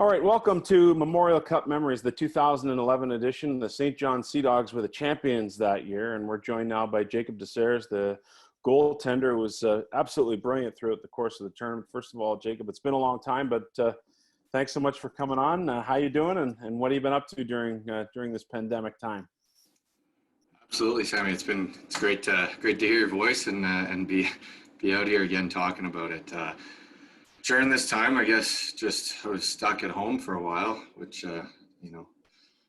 All right, welcome to Memorial Cup Memories, the 2011 edition. The St. John Sea Dogs were the champions that year, and we're joined now by Jacob DeSerres, the goaltender, who was absolutely brilliant throughout the course of the tournament. First of all, Jacob, it's been a long time, but thanks so much for coming on. How you doing, and what have you been up to during this pandemic time? Absolutely, Sammy. It's great to hear your voice and be out here again talking about it. During this time, I guess I was stuck at home for a while, which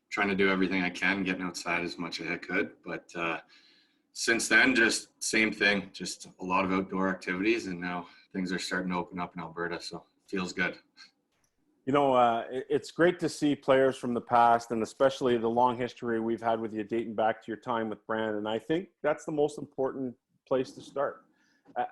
trying to do everything I can, getting outside as much as I could. But since then, just same thing, just a lot of outdoor activities, and now things are starting to open up in Alberta, so it feels good. You know, it's great to see players from the past, and especially the long history we've had with you dating back to your time with Brandon. I think that's the most important place to start.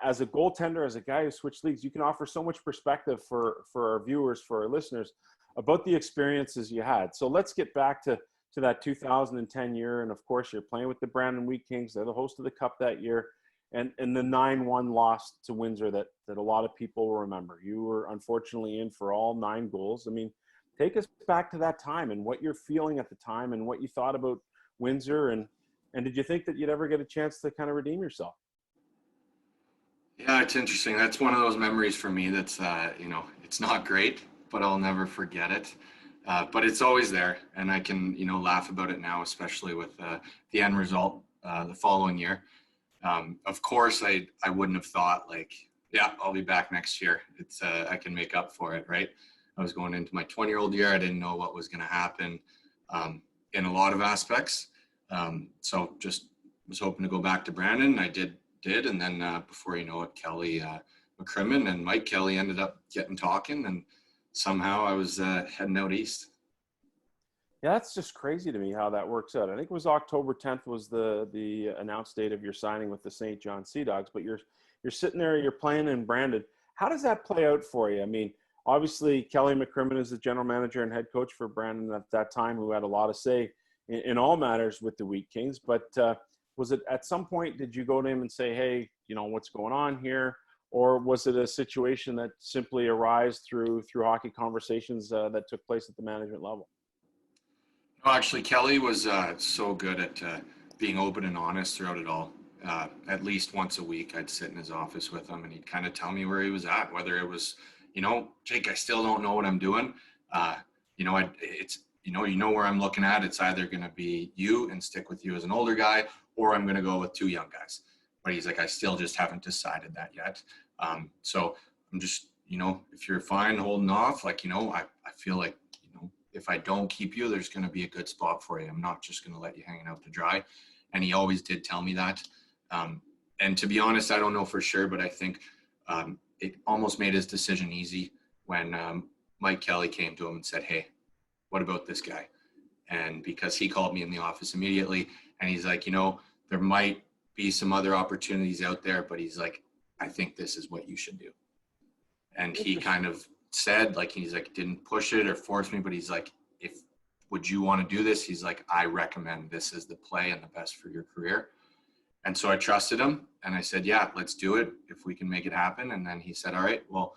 As a goaltender, as a guy who switched leagues, you can offer so much perspective for our viewers, for our listeners, about the experiences you had. So let's get back to that 2010 year. And of course, you're playing with the Brandon Wheat Kings. They're the host of the Cup that year. And the 9-1 loss to Windsor that a lot of people will remember. You were unfortunately in for all 9 goals. I mean, take us back to that time and what you're feeling at the time and what you thought about Windsor. And did you think that you'd ever get a chance to kind of redeem yourself? Yeah, it's interesting. That's one of those memories for me that's, it's not great, but I'll never forget it. But it's always there, and I can, laugh about it now, especially with the end result the following year. Of course, I wouldn't have thought yeah, I'll be back next year. It's I can make up for it, right? I was going into my 20-year-old year. I didn't know what was going to happen in a lot of aspects. So just was hoping to go back to Brandon. I did. And then before you know it, Kelly McCrimmon and Mike Kelly ended up getting talking, and somehow I was heading out east. Yeah, that's just crazy to me how that works out. I think it was October 10th was the announced date of your signing with the St. John Sea Dogs, but you're sitting there, you're playing in Brandon. How does that play out for you? I mean, obviously Kelly McCrimmon is the general manager and head coach for Brandon at that time, who had a lot of say in all matters with the Wheat Kings. But was it at some point, did you go to him and say, hey, what's going on here? Or was it a situation that simply arose through hockey conversations that took place at the management level? No, actually, Kelly was so good at being open and honest throughout it all. At least once a week, I'd sit in his office with him, and he'd kind of tell me where he was at, whether it was, Jake, I still don't know what I'm doing. It's, where I'm looking at. It's either going to be you and stick with you as an older guy, or I'm going to go with 2 young guys. But he's like, I still just haven't decided that yet. So I'm just, if you're fine holding off, I feel like, if I don't keep you, there's going to be a good spot for you. I'm not just going to let you hanging out to dry. And he always did tell me that. And to be honest, I don't know for sure, but I think it almost made his decision easy when Mike Kelly came to him and said, hey, what about this guy? And because he called me in the office immediately, and he's like, there might be some other opportunities out there, but he's like, I think this is what you should do. And he kind of said, he's like, didn't push it or force me, but he's like, would you want to do this? He's like, I recommend this is the play and the best for your career. And so I trusted him, and I said, yeah, let's do it if we can make it happen. And then he said, all right, well,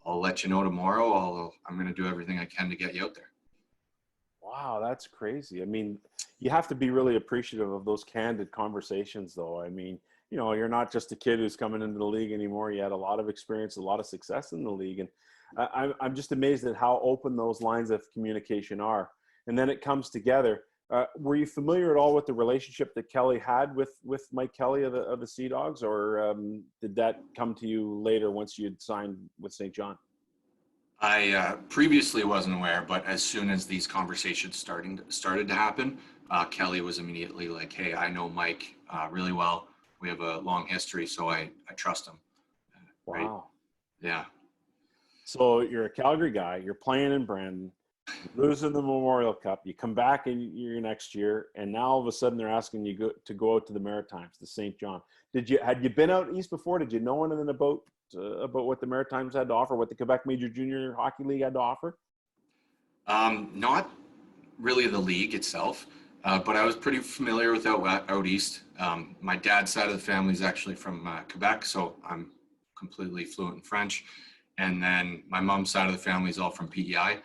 I'll let you know tomorrow. I'm going to do everything I can to get you out there. Wow, that's crazy. I mean, you have to be really appreciative of those candid conversations, though. I mean, you're not just a kid who's coming into the league anymore. You had a lot of experience, a lot of success in the league. And I'm just amazed at how open those lines of communication are. And then it comes together. Were you familiar at all with the relationship that Kelly had with Mike Kelly of the Sea Dogs, or did that come to you later once you had signed with St. John? I previously wasn't aware, but as soon as these conversations started to happen, Kelly was immediately like, hey, I know Mike really well. We have a long history, so I trust him. Wow. Right? Yeah. So you're a Calgary guy, you're playing in Brandon, losing the Memorial Cup, you come back in your next year, and now all of a sudden they're asking you to go out to the Maritimes, to St. John. Had you been out east before? Did you know anything about what the Maritimes had to offer, what the Quebec Major Junior Hockey League had to offer? Not really the league itself, but I was pretty familiar with out east. My dad's side of the family is actually from Quebec, so I'm completely fluent in French. And then my mom's side of the family is all from PEI.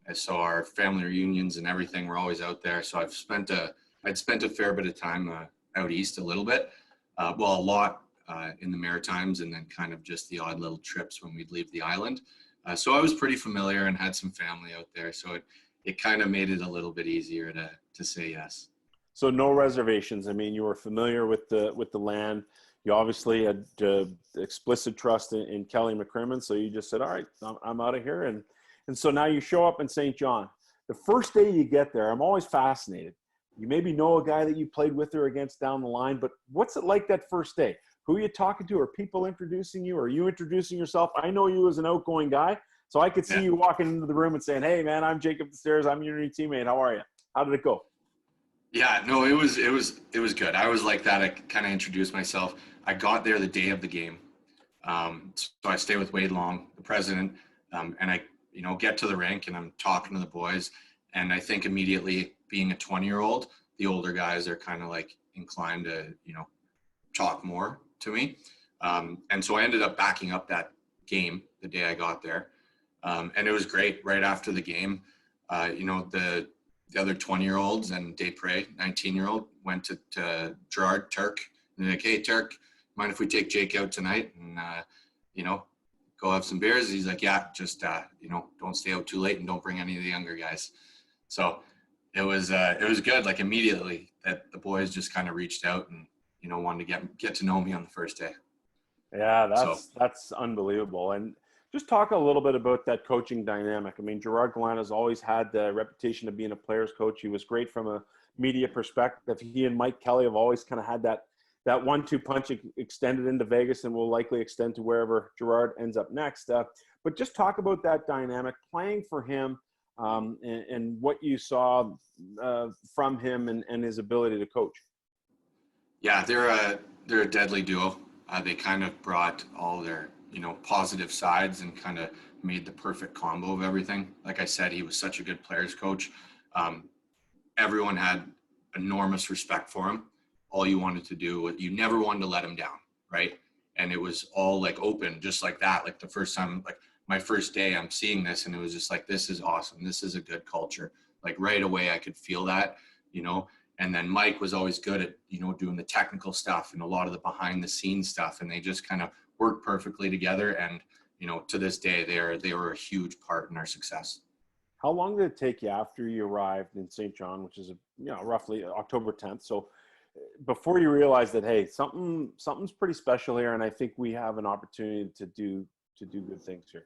And so our family reunions and everything were always out there. So I'd spent a fair bit of time out east a little bit, well, a lot in the Maritimes, and then kind of just the odd little trips when we'd leave the island. So I was pretty familiar and had some family out there. So it kind of made it a little bit easier to say yes. So no reservations. I mean, you were familiar with the land. You obviously had explicit trust in Kelly McCrimmon. So you just said, all right, I'm out of here. And so now you show up in St. John. The first day you get there, I'm always fascinated. You maybe know a guy that you played with or against down the line, but what's it like that first day? Who are you talking to? Are people introducing you? Are you introducing yourself? I know you as an outgoing guy, so I could see you walking into the room and saying, hey, man, I'm Jacob DeSerres. I'm your new teammate. How are you? How did it go? Yeah, no, it was good. I was like that. I kind of introduced myself. I got there the day of the game. So I stay with Wade Long, the president, and I, get to the rink and I'm talking to the boys. And I think immediately, being a 20-year-old, the older guys are kind of like inclined to, talk more to me. And so I ended up backing up that game the day I got there. And it was great. Right after the game, the other 20-year-olds and Desprez, 19-year-old, went to Gerard Turk. And they're like, hey, Turk, mind if we take Jake out tonight and, go have some beers? He's like, yeah, just, don't stay out too late and don't bring any of the younger guys. So it was good. Like immediately that the boys just kind of reached out and, wanted to get to know me on the first day. Yeah, that's unbelievable. And just talk a little bit about that coaching dynamic. I mean, Gerard Gallant has always had the reputation of being a player's coach. He was great from a media perspective. He and Mike Kelly have always kind of had that 1-2 punch extended into Vegas and will likely extend to wherever Gerard ends up next. But just talk about that dynamic, playing for him, and what you saw from him and his ability to coach. Yeah, they're a deadly duo. They kind of brought all their positive sides and kind of made the perfect combo of everything. Like I said, he was such a good players coach. Everyone had enormous respect for him. All you wanted to do, you never wanted to let him down, right? And it was all like open, just like that. Like the first time, like my first day, I'm seeing this and it was just like, this is awesome. This is a good culture. Like right away, I could feel that, and then Mike was always good at, doing the technical stuff and a lot of the behind the scenes stuff. And they just kind of worked perfectly together. And, to this day, they were a huge part in our success. How long did it take you after you arrived in St. John, which is, roughly October 10th? So before you realized that, hey, something's pretty special here, and I think we have an opportunity to do good things here.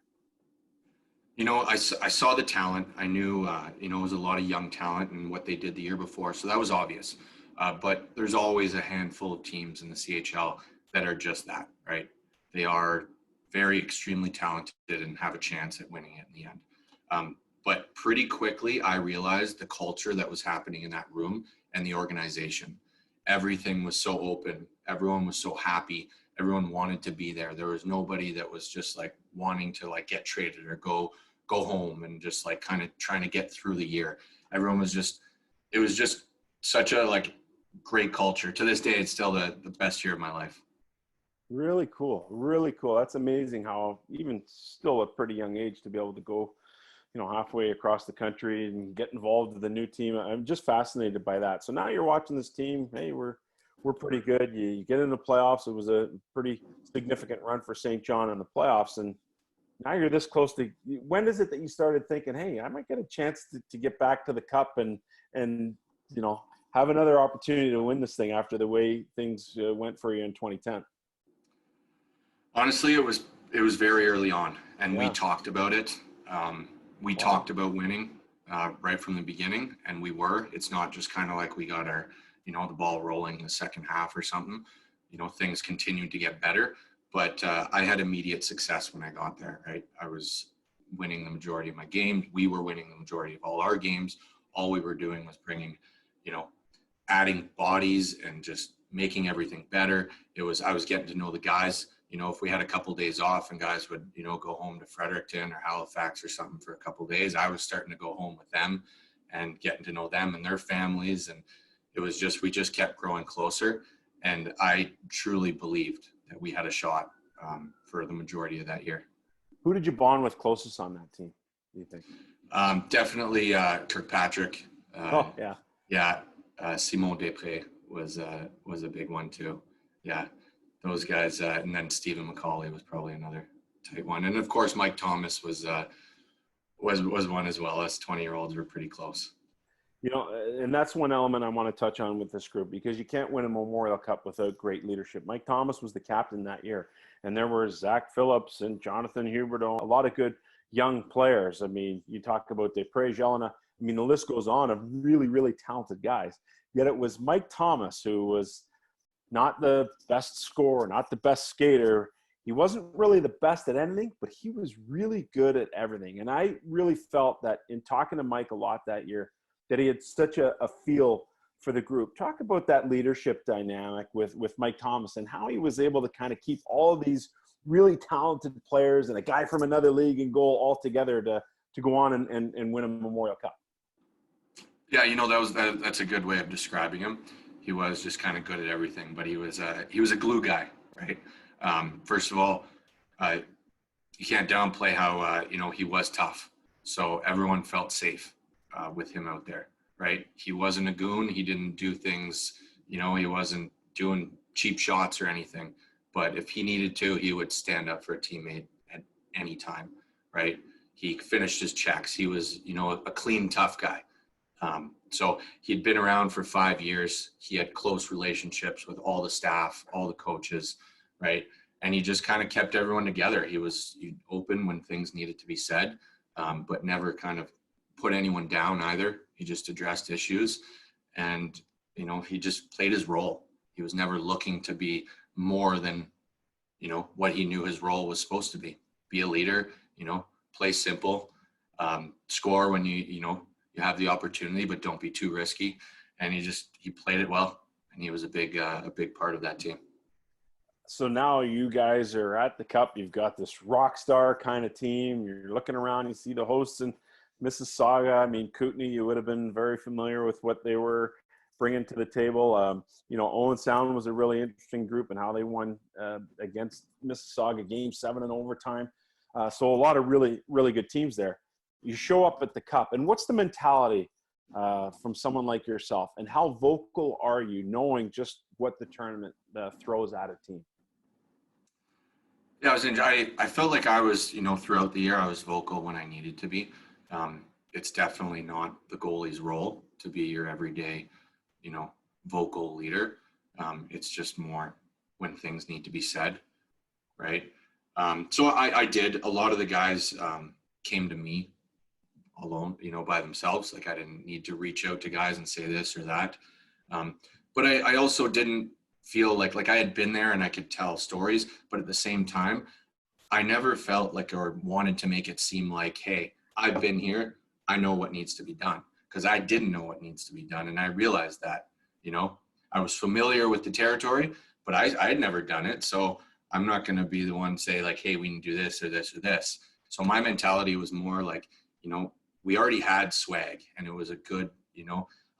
I saw the talent. I knew, it was a lot of young talent and what they did the year before. So that was obvious. But there's always a handful of teams in the CHL that are just that, right? They are very extremely talented and have a chance at winning it in the end. But pretty quickly, I realized the culture that was happening in that room and the organization. Everything was so open. Everyone was so happy. Everyone wanted to be there. There was nobody that was just like wanting to like get traded or go home and just like kind of trying to get through the year. Everyone was just, it was just such a like great culture. To this day, it's still the best year of my life. Really cool. Really cool. That's amazing how even still at a pretty young age to be able to go, halfway across the country and get involved with the new team. I'm just fascinated by that. So now you're watching this team. Hey, we're pretty good. You get into the playoffs. It was a pretty significant run for St. John in the playoffs. And now you're this close to, when is it that you started thinking, hey, I might get a chance to get back to the cup and have another opportunity to win this thing after the way things went for you in 2010? Honestly, it was very early on, and we talked about it. We talked about winning right from the beginning, and we were. It's not just kind of like we got our, the ball rolling in the second half or something. Things continued to get better, but I had immediate success when I got there, right? I was winning the majority of my games. We were winning the majority of all our games. All we were doing was bringing, adding bodies and just making everything better. I was getting to know the guys. If we had a couple of days off and guys would, go home to Fredericton or Halifax or something for a couple of days, I was starting to go home with them and getting to know them and their families. And it was just, we just kept growing closer. And I truly believed that we had a shot for the majority of that year. Who did you bond with closest on that team, do you think? Definitely Kirkpatrick. Oh yeah. Yeah, Simon Després was a big one too. Yeah, those guys, and then Stephen McCauley was probably another tight one, and of course Mike Thomas was one as well. Us 20-year-olds were pretty close. You know, and that's one element I want to touch on with this group, because you can't win a Memorial Cup without great leadership. Mike Thomas was the captain that year, and there were Zach Phillips and Jonathan Huberdeau, a lot of good young players. I mean, you talk about Desprez, Jelena. I mean, the list goes on of really, really talented guys. Yet it was Mike Thomas who was not the best scorer, not the best skater. He wasn't really the best at anything, but he was really good at everything. And I really felt that in talking to Mike a lot that year, that he had such a feel for the group. Talk about that leadership dynamic with Mike Thomas and how he was able to kind of keep all of these really talented players and a guy from another league and goal all together to go on and win a Memorial Cup. Yeah, you know, that's a good way of describing him. He was just kind of good at everything, but he was a glue guy, right? First of all, you can't downplay how he was tough, so everyone felt safe with him out there, right? He wasn't a goon. He didn't do things, he wasn't doing cheap shots or anything. But if he needed to, he would stand up for a teammate at any time, right? He finished his checks. He was, a clean, tough guy. So he'd been around for 5 years. He had close relationships with all the staff, all the coaches, right? And he just kind of kept everyone together. He was open when things needed to be said, but never kind of put anyone down either. He just addressed issues, and, he just played his role. He was never looking to be more than, what he knew his role was supposed to be. Be a leader, play simple, score when you have the opportunity, but don't be too risky. And he played it well, and he was a big part of that team. So now you guys are at the Cup. You've got this rock star kind of team. You're looking around, you see the hosts in Mississauga. I mean, Kootenay, you would have been very familiar with what they were bringing to the table. Owen Sound was a really interesting group and how they won against Mississauga Game 7 in overtime. So a lot of really, really good teams there. You show up at the Cup, and what's the mentality from someone like yourself, and how vocal are you knowing just what the tournament throws at a team? Yeah, I felt like I was, throughout the year, I was vocal when I needed to be. It's definitely not the goalie's role to be your everyday, vocal leader. It's just more when things need to be said, right? So I did. A lot of the guys came to me alone, by themselves. Like, I didn't need to reach out to guys and say this or that. But I also didn't feel like I had been there and I could tell stories, but at the same time, I never felt like or wanted to make it seem like, hey, I've been here, I know what needs to be done, because I didn't know what needs to be done. And I realized that, I was familiar with the territory, but I had never done it. So I'm not going to be the one to say like, hey, we can do this or this or this. So my mentality was more like, we already had swag, and it was a good,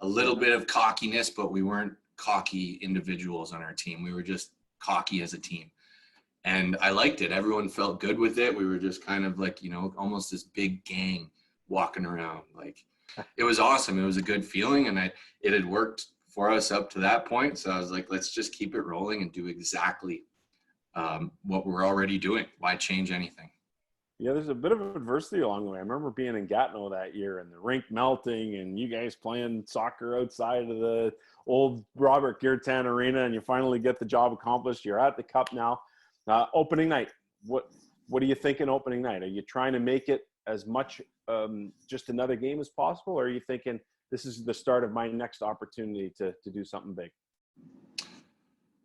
a little bit of cockiness, but we weren't cocky individuals on our team. We were just cocky as a team. And I liked it. Everyone felt good with it. We were just kind of like, almost this big gang walking around. Like, it was awesome. It was a good feeling, and it had worked for us up to that point. So I was like, let's just keep it rolling and do exactly what we're already doing. Why change anything? Yeah, there's a bit of adversity along the way. I remember being in Gatineau that year and the rink melting and you guys playing soccer outside of the old Robert Guertin Arena, and you finally get the job accomplished. You're at the Cup now. Opening night, what are you thinking opening night? Are you trying to make it as much just another game as possible, or are you thinking this is the start of my next opportunity to do something big?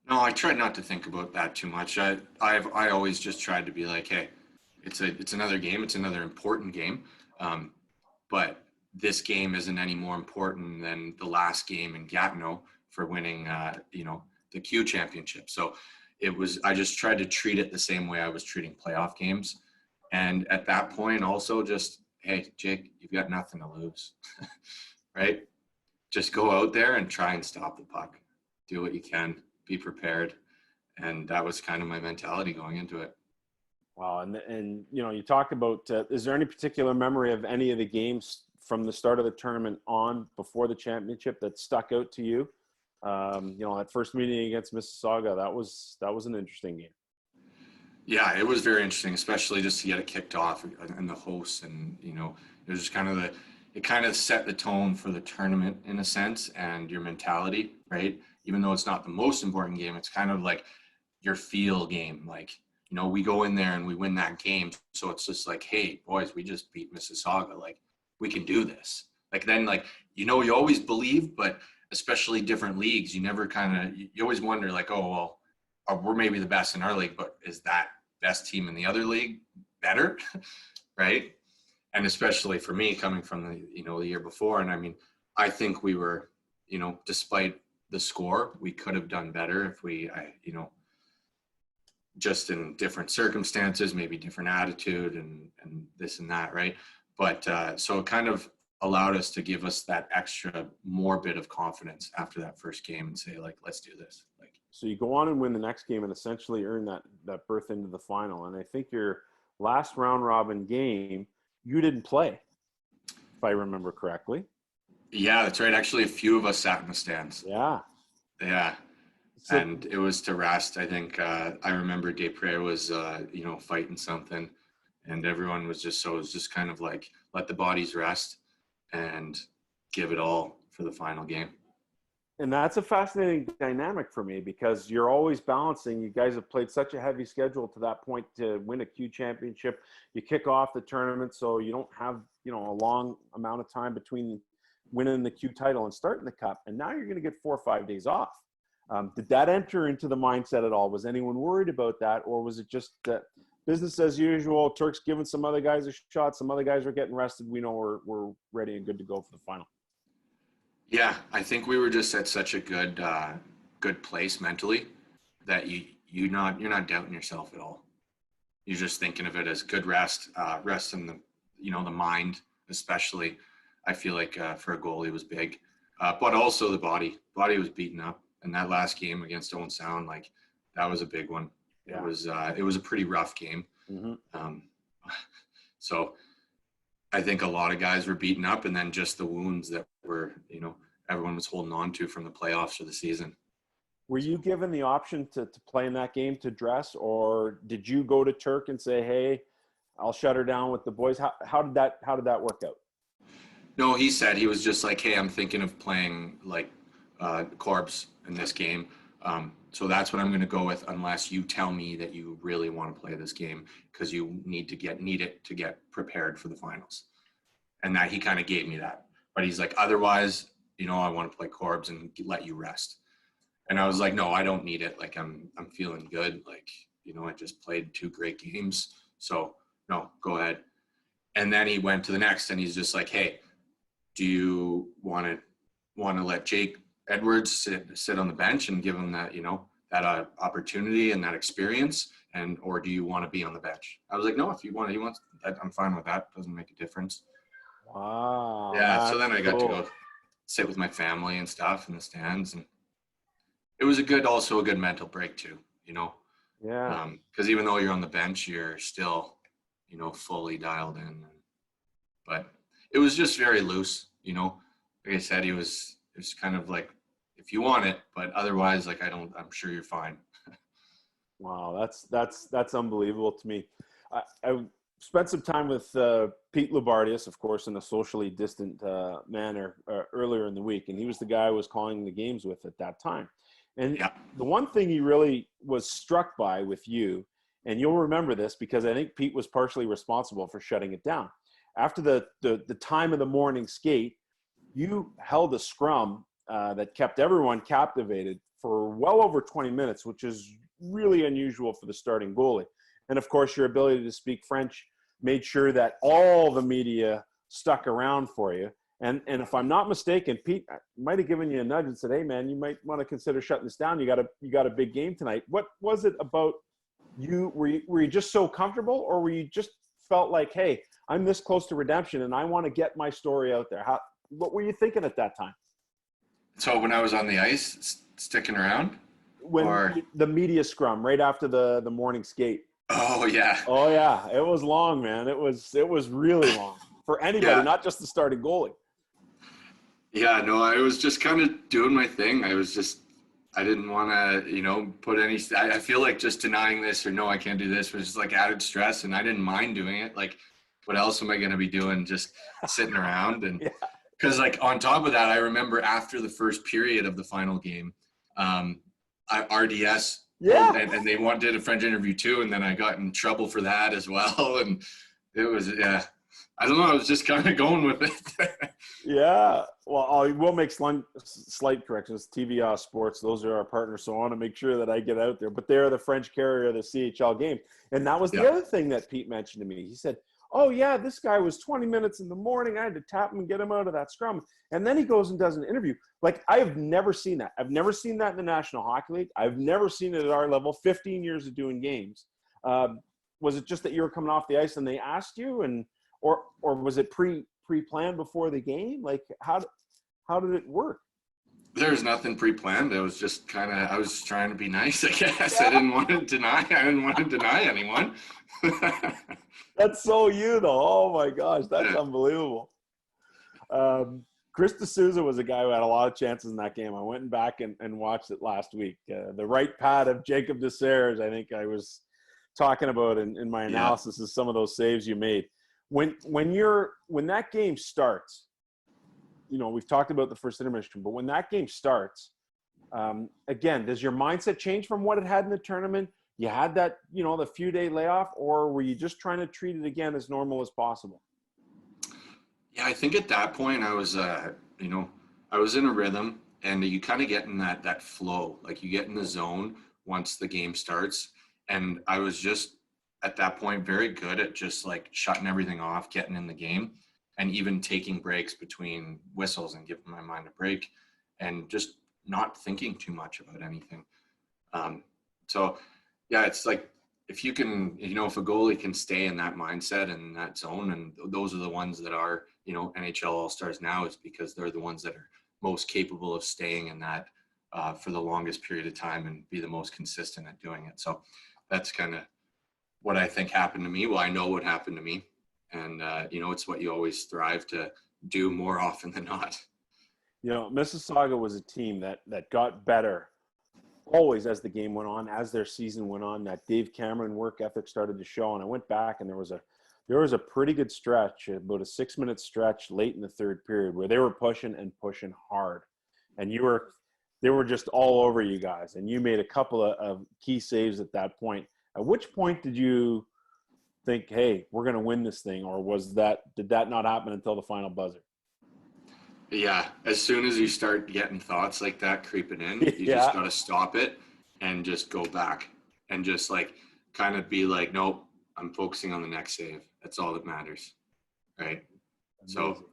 No, I try not to think about that too much. I always just tried to be like, hey, it's another game. It's another important game. But this game isn't any more important than the last game in Gatineau for winning, the Q championship. So I just tried to treat it the same way I was treating playoff games. And at that point also just, hey, Jake, you've got nothing to lose, right? Just go out there and try and stop the puck. Do what you can, be prepared. And that was kind of my mentality going into it. Wow. And you know, you talked about, is there any particular memory of any of the games from the start of the tournament on before the championship that stuck out to you? You know, that first meeting against Mississauga, that was an interesting game. Yeah, it was very interesting, especially just to get it kicked off and the hosts, and it was just kind of it kind of set the tone for the tournament in a sense and your mentality, right? Even though it's not the most important game, it's kind of like your feel game. Like, we go in there and we win that game. So it's just like, hey, boys, we just beat Mississauga. Like, we can do this. Like, then, like, you always believe, but especially different leagues, you never you always wonder, like, oh, well, we're maybe the best in our league, but is that best team in the other league better? Right? And especially for me coming from the year before. And I mean, I think we were, despite the score, we could have done better if just in different circumstances, maybe different attitude and this and that. Right. But so it kind of allowed us to give us that extra more bit of confidence after that first game and say, like, let's do this. Like, So you go on and win the next game and essentially earn that berth into the final. And I think your last round robin game, you didn't play, if I remember correctly. yeah, that's right. Actually, a few of us sat in the stands. Yeah. Yeah. So, And it was to rest. I think I remember Desprez was, fighting something, and everyone was just, so it was just kind of like, let the bodies rest and give it all for the final game. and that's a fascinating dynamic for me because you're always balancing. You guys have played such a heavy schedule to that point to win a Q championship. You kick off the tournament, so you don't have, a long amount of time between winning the Q title and starting the cup. And now you're going to get 4 or 5 days off. Did that enter into the mindset at all? Was anyone worried about that? Or was it just that business as usual? Turk's giving some other guys a shot. Some other guys are getting rested. We know we're ready and good to go for the final. Yeah, I think we were just at such a good place mentally that you're not doubting yourself at all. You're just thinking of it as good rest, rest in the mind, especially. I feel like for a goalie was big, but also the body was beaten up. And that last game against Owen Sound, like, that was a big one. Yeah. It was a pretty rough game. Mm-hmm. So I think a lot of guys were beaten up, and then just the wounds that were, everyone was holding on to from the playoffs or the season. Were you given the option to play in that game to dress, or did you go to Turk and say, "Hey, I'll shut her down with the boys"? How did that work out? No, he said, he was just like, hey, I'm thinking of playing like Corbs in this game. So that's what I'm going to go with, unless you tell me that you really want to play this game because you need it to get prepared for the finals. And that he kind of gave me that. But he's like, otherwise, I want to play Corbs and let you rest. And I was like, no, I don't need it. Like, I'm feeling good. Like, I just played 2 great games. So no, go ahead. And then he went to the next, and he's just like, hey, do you want to let Jake Edwards sit on the bench and give him that, that opportunity and that experience, or do you want to be on the bench? I was like, no, if he wants, I'm fine with that. Doesn't make a difference. Wow. Yeah. So then I got to go sit with my family and stuff in the stands, and it was also a good mental break too, Yeah. because even though you're on the bench, you're still, fully dialed in. But it was just very loose, like I said, it was kind of like, if you want it, but otherwise, like, I'm sure you're fine. Wow, that's unbelievable to me. I spent some time with Pete Lubardius, of course, in a socially distant manner earlier in the week, and he was the guy I was calling the games with at that time. And Yeah. the one thing he really was struck by with you, and you'll remember this because I think Pete was partially responsible for shutting it down. After the time of the morning skate, you held a scrum that kept everyone captivated for well over 20 minutes, which is really unusual for the starting goalie. And of course, your ability to speak French made sure that all the media stuck around for you. And if I'm not mistaken, Pete might have given you a nudge and said, "Hey, man, you might want to consider shutting this down. You got a big game tonight." What was it about you? Were you just so comfortable, or were you just felt like, "Hey, I'm this close to redemption, and I want to get my story out there"? What were you thinking at that time? So when I was on the ice, sticking around, When or the media scrum right after the morning skate. Oh yeah. Oh yeah, it was long, man. It was really long for anybody, Yeah. not just the starting goalie. Yeah, no, I was just kind of doing my thing. I didn't want to, put any, I feel like just denying this or no, I can't do this was just like added stress, and I didn't mind doing it. Like, what else am I going to be doing? Just sitting around. And Yeah. because, like, on top of that, I remember after the first period of the final game, RDS pulled, Yeah. and they did a French interview too. And then I got in trouble for that as well. And it was, yeah, I don't know. I was just kind of going with it. Yeah. Well, I will make slight corrections. TVA Sports, those are our partners. So I want to make sure that I get out there. But they're the French carrier of the CHL game. And that was the Yeah. other thing that Pete mentioned to me. He said, oh, yeah, this guy was 20 minutes in the morning. I had to tap him and get him out of that scrum. And then he goes and does an interview. Like, I've never seen that. I've never seen that in the National Hockey League. I've never seen it at our level, 15 years of doing games. Was it just that you were coming off the ice and they asked you, and or was it pre-planned before the game? Like, how did it work? There's nothing pre-planned. It was just kind of, I was trying to be nice, I guess. Yeah. I didn't want to deny anyone. That's so you, though. Oh my gosh, that's Yeah. unbelievable. Chris D'Souza was a guy who had a lot of chances in that game. I went back and watched it last week. The right pad of Jacob DeSerres, I think I was talking about in my analysis, is some of those saves you made. When that game starts, we've talked about the first intermission, but when that game starts, again, does your mindset change from what it had in the tournament? You had that, the few day layoff, or were you just trying to treat it again as normal as possible? Yeah, I think at that point I was, I was in a rhythm, and you kind of get in that flow. Like, you get in the zone once the game starts. And I was just at that point very good at just like shutting everything off, getting in the game, and even taking breaks between whistles and giving my mind a break, and just not thinking too much about anything. So yeah, it's like, if you can, if a goalie can stay in that mindset and that zone, and those are the ones that are, NHL All-Stars now, is because they're the ones that are most capable of staying in that for the longest period of time and be the most consistent at doing it. So that's kind of what I think happened to me. Well, I know what happened to me, and it's what you always strive to do more often than not. Mississauga was a team that got better always as the game went on, as their season went on. That Dave Cameron work ethic started to show, and I went back, and there was a pretty good stretch, about a 6-minute stretch late in the third period, where they were pushing hard, and they were just all over you guys, and you made a couple of key saves at that point. At which point did you think, hey, we're going to win this thing, or did that not happen until the final buzzer? Yeah, as soon as you start getting thoughts like that creeping in, you Yeah. just got to stop it and just go back and just like kind of be like, nope, I'm focusing on the next save. That's all that matters. Right. Amazing. So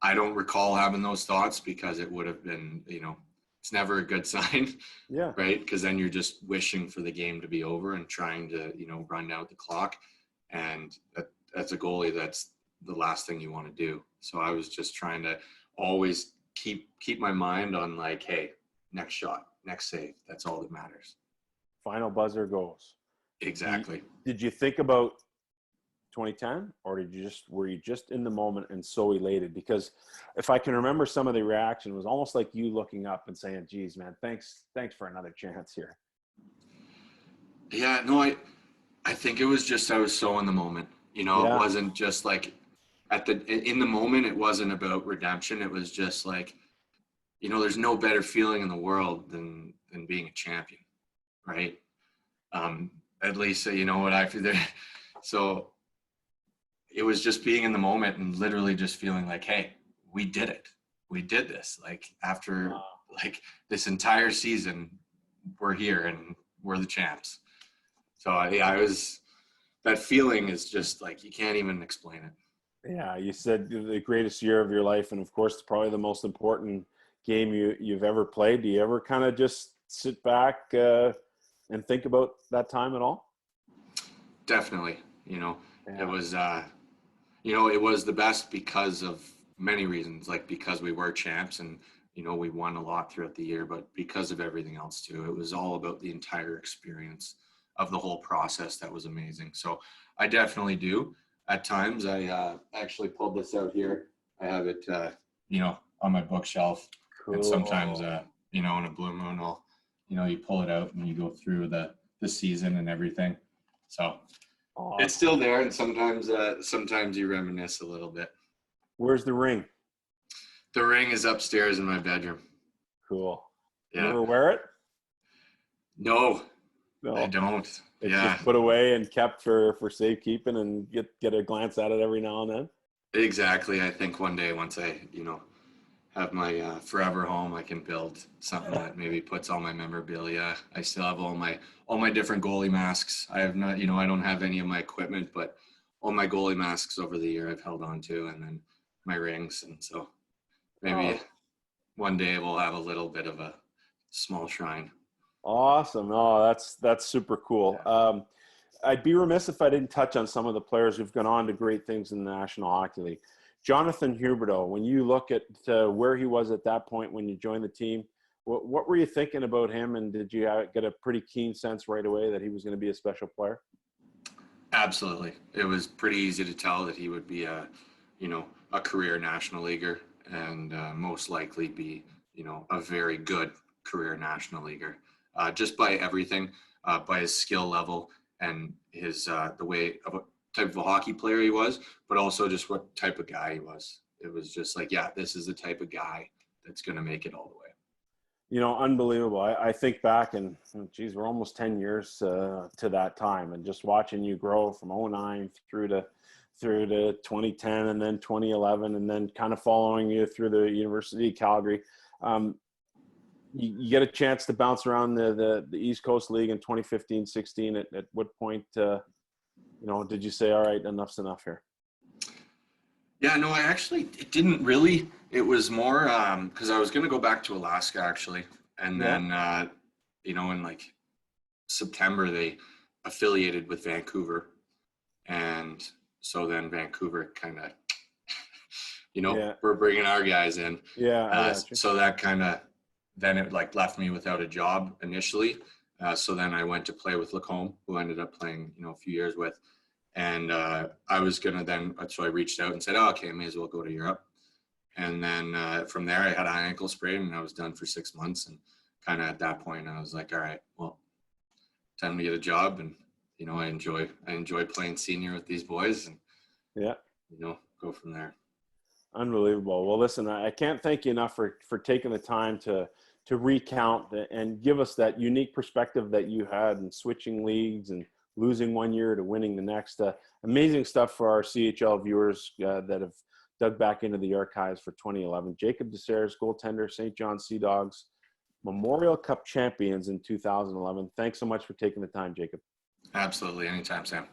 I don't recall having those thoughts, because it would have been, it's never a good sign. Yeah. Right. Because then you're just wishing for the game to be over and trying to, run out the clock. And as a goalie, that's the last thing you want to do. So I was just trying to always keep my mind on like, hey, next shot, next save. That's all that matters. Final buzzer goes. Exactly. Did you think about 2010, or were you just in the moment and so elated? Because if I can remember, some of the reaction was almost like you looking up and saying, geez, man, thanks for another chance here. Yeah, no, I think it was just, I was so in the moment, It wasn't just like in the moment, it wasn't about redemption. It was just like, there's no better feeling in the world than being a champion. Right. At least, what I feel there. So it was just being in the moment and literally just feeling like, hey, we did it. We did this. Like, after like this entire season, we're here and we're the champs. So that feeling is just like, you can't even explain it. Yeah, you said the greatest year of your life, and of course, probably the most important game you've ever played. Do you ever kind of just sit back and think about that time at all? Definitely. Yeah. It was, it was the best because of many reasons, like because we were champs and, we won a lot throughout the year, but because of everything else too. It was all about the entire experience of the whole process that was amazing. So I definitely do. At times, I actually pulled this out here. I have it, on my bookshelf. Cool. And sometimes, in a blue moon, you pull it out and you go through the season and everything. So Awesome. it's still there, and sometimes you reminisce a little bit. Where's the ring? The ring is upstairs in my bedroom. Cool. Yeah. You ever wear it? No, No. I don't. It's Yeah, just put away and kept for safekeeping and get a glance at it every now and then. exactly. I think one day once I, have my forever home, I can build something that maybe puts all my memorabilia. I still have all my different goalie masks. I have not, I don't have any of my equipment, but all my goalie masks over the year I've held on to, and then my rings. And so maybe one day we'll have a little bit of a small shrine. Awesome. Oh, that's super cool. I'd be remiss if I didn't touch on some of the players who've gone on to great things in the National Hockey League. Jonathan Huberdeau, when you look at where he was at that point when you joined the team, what were you thinking about him, and did you get a pretty keen sense right away that he was going to be a special player? Absolutely. It was pretty easy to tell that he would be a career National Leaguer, and most likely be, a very good career National Leaguer, just by everything, by his skill level and his the way of a type of a hockey player he was, but also just what type of guy he was. It was just like, yeah, this is the type of guy that's going to make it all the way. Unbelievable. I think back and, geez, we're almost 10 years to that time, and just watching you grow from 2009 through to 2010 and then 2011, and then kind of following you through the University of Calgary. You get a chance to bounce around the East Coast League in 2015-16. At what point, did you say, all right, enough's enough here? Yeah, no, it didn't really. It was more because I was going to go back to Alaska, actually. And then, in like September, they affiliated with Vancouver. And so then Vancouver kind of, we're bringing our guys in. Yeah. So that kind of, then it like left me without a job initially. So then I went to play with Lacombe, who I ended up playing, a few years with. And I was going to so I reached out and said, oh, okay, I may as well go to Europe. And then from there, I had an ankle sprain, and I was done for 6 months. And kind of at that point, I was like, all right, well, time to get a job. And, I enjoy playing senior with these boys, and, go from there. Unbelievable. Well, listen, I can't thank you enough for taking the time to recount and give us that unique perspective that you had in switching leagues and losing one year to winning the next. Amazing stuff for our CHL viewers that have dug back into the archives for 2011. Jacob DeSerres, goaltender, St. John Sea Dogs, Memorial Cup champions in 2011. Thanks so much for taking the time, Jacob. Absolutely. Anytime, Sam.